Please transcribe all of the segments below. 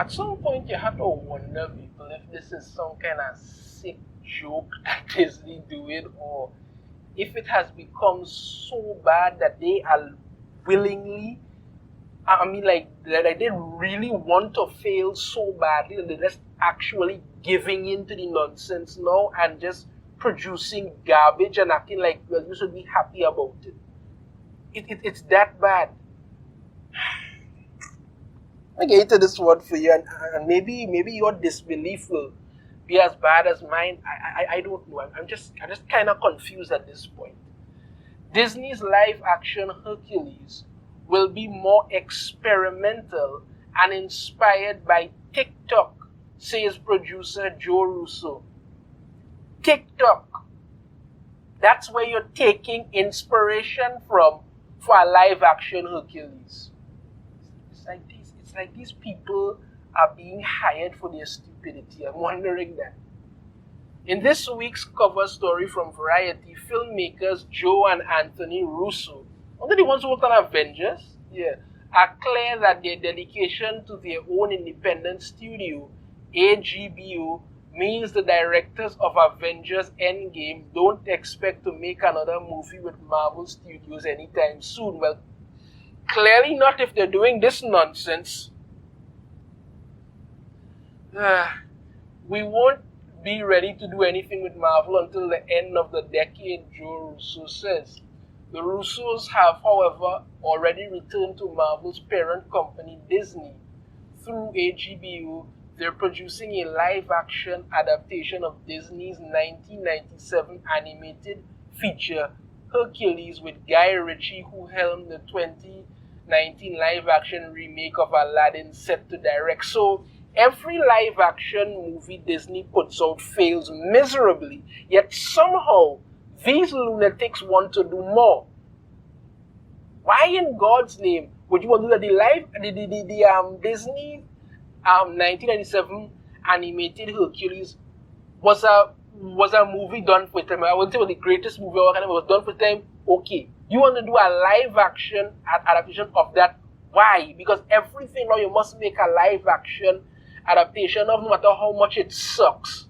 At some point, you have to wonder, people, if this is some kind of sick joke that Disney doing, or if it has become so bad that they are willingly, I mean, like they really want to fail so badly that they're just actually giving in to the nonsense now and just producing garbage and acting like, well, you should be happy about it. It's that bad. I get into this word for you, and maybe your disbelief will be as bad as mine. I don't know. I'm just kind of confused at this point. Disney's live action Hercules will be more experimental and inspired by TikTok, says producer Joe Russo. TikTok. That's where you're taking inspiration from for a live action Hercules. It's like these people are being hired for their stupidity. I'm wondering that. In this week's cover story from Variety, filmmakers Joe and Anthony Russo, are they the ones who worked on Avengers? Yeah, are clear that their dedication to their own independent studio, AGBO, means the directors of Avengers Endgame don't expect to make another movie with Marvel Studios anytime soon. Well, clearly not if they're doing this nonsense. We won't be ready to do anything with Marvel until the end of the decade, Joe Russo says. The Russos have, however, already returned to Marvel's parent company, Disney. Through AGBO, they're producing a live-action adaptation of Disney's 1997 animated feature, Hercules, with Guy Ritchie, who helmed the 2019 live-action remake of Aladdin, set to direct. So, every live-action movie Disney puts out fails miserably, yet somehow these lunatics want to do more. Why in God's name would you want to do that? The Disney 1997 animated Hercules was a movie done for time. I wouldn't say it was the greatest movie ever, it was done for time. Okay, you want to do a live action adaptation of that? Why? Because everything now you must make a live action adaptation of, no matter how much it sucks.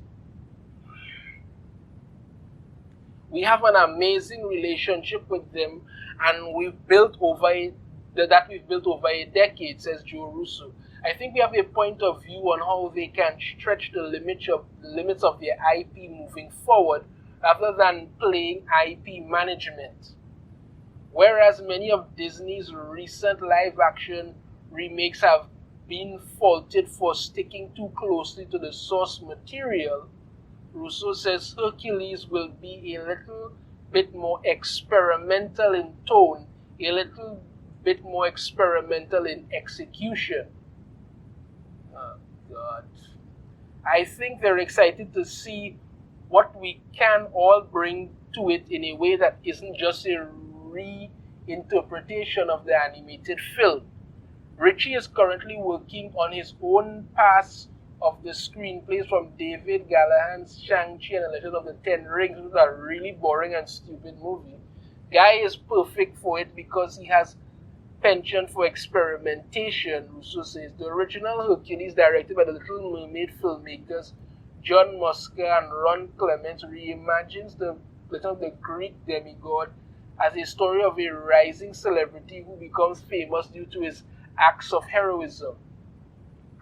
We have an amazing relationship with them, and we've built over a decade, says Joe Russo. I think we have a point of view on how they can stretch the limits of their IP moving forward, rather than playing IP management. Whereas many of Disney's recent live-action remakes have been faulted for sticking too closely to the source material, Russo says Hercules will be a little bit more experimental in tone, a little bit more experimental in execution. Oh, God. I think they're excited to see what we can all bring to it in a way that isn't just a reinterpretation of the animated film. Ritchie is currently working on his own pass of the screenplays from David Gallagher's Shang-Chi and the Legend of the Ten Rings, which is a really boring and stupid movie. Guy is perfect for it because he has penchant for experimentation, Russo says. The original Hercules, directed by the Little Mermaid filmmakers John Musker and Ron Clements, reimagines the Legend of the Greek demigod as a story of a rising celebrity who becomes famous due to his acts of heroism.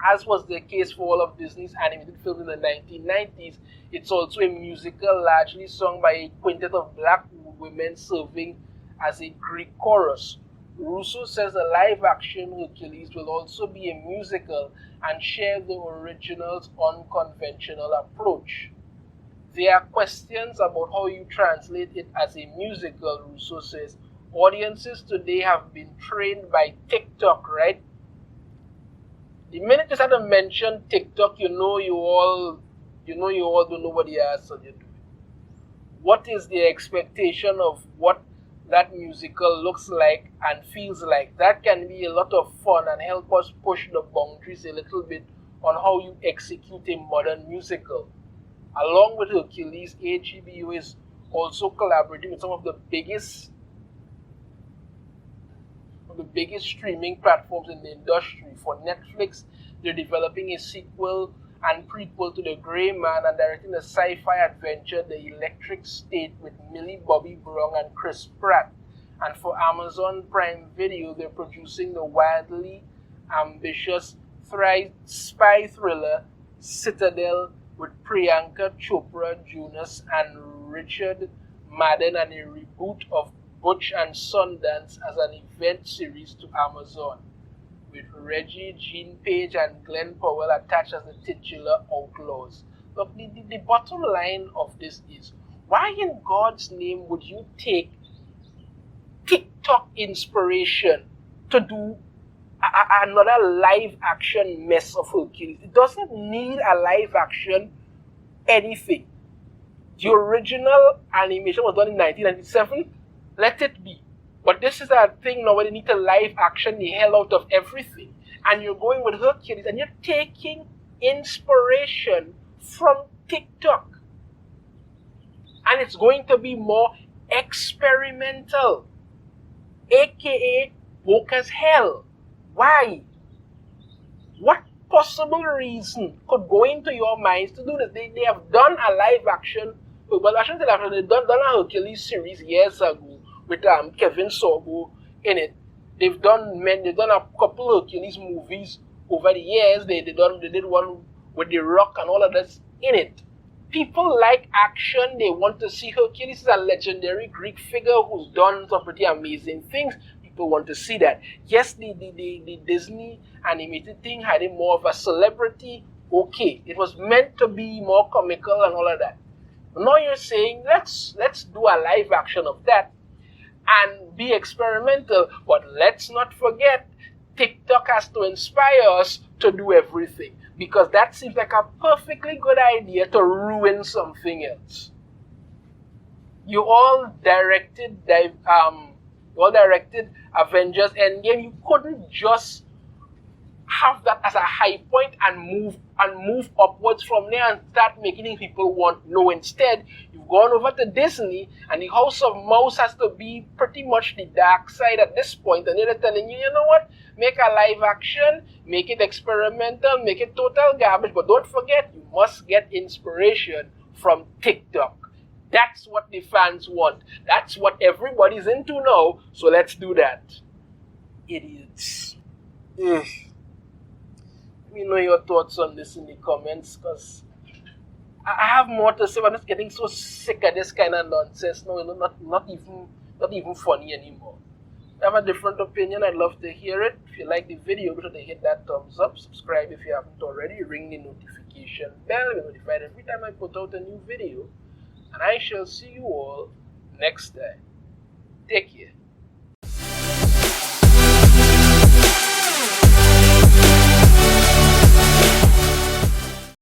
As was the case for all of Disney's animated films in the 1990s, it's also a musical largely sung by a quintet of black women serving as a Greek chorus. Russo says the live-action Hercules will also be a musical and share the original's unconventional approach. There are questions about how you translate it as a musical, Russo says. Audiences today have been trained by TikTok, right? The minute you start to mention TikTok, you all don't know what the ass are doing. What is the expectation of what that musical looks like and feels like? That can be a lot of fun and help us push the boundaries a little bit on how you execute a modern musical. Along with Hercules, AGBO is also collaborating with some of the biggest streaming platforms in the industry. For Netflix, They're developing a sequel and prequel to The Gray Man and directing a sci-fi adventure, The Electric State, with Millie Bobby Brown and Chris Pratt. And for Amazon Prime Video, they're producing the wildly ambitious spy thriller Citadel with Priyanka Chopra Jonas and Richard Madden, and a reboot of Butch and Sundance as an event series to Amazon, with Reggie Jean Page and Glenn Powell attached as the titular outlaws. Look, the bottom line of this is, why in God's name would you take TikTok inspiration to do another live action mess of Hercules? It doesn't need a live action anything. The original animation was done in 1997. Let it be. But this is a thing now where they need to live action the hell out of everything. And you're going with Hercules and you're taking inspiration from TikTok. And it's going to be more experimental, aka woke as hell. Why? What possible reason could go into your minds to do this? They have done a live action, well, I shouldn't say that, they've done a Hercules series years ago with Kevin Sorbo in it. They've done a couple Hercules movies over the years. They did one with The Rock and all of this in it. People like action. They want to see Hercules is a legendary Greek figure who's done some pretty amazing things. People want to see that. Yes, the Disney animated thing had him more of a celebrity. Okay, it was meant to be more comical and all of that. But now you're saying let's do a live action of that and be experimental. But let's not forget, TikTok has to inspire us to do everything, because that seems like a perfectly good idea to ruin something else. You all directed Avengers Endgame. You couldn't just have that as a high point and move upwards from there and start making people want. No, instead you've gone over to Disney, and the House of Mouse has to be pretty much the dark side at this point, and they're telling you, you know what, make a live action, make it experimental, make it total garbage, but don't forget, you must get inspiration from TikTok. That's what the fans want. That's what everybody's into now, so let's do that. Idiots. Let me know your thoughts on this in the comments, because I have more to say, but I'm just getting so sick of this kind of nonsense now. Not even funny anymore. If you have a different opinion, I'd love to hear it. If you like the video, be sure to hit that thumbs up, subscribe if you haven't already, ring the notification bell, be notified every time I put out a new video, and I shall see you all next time. Take care.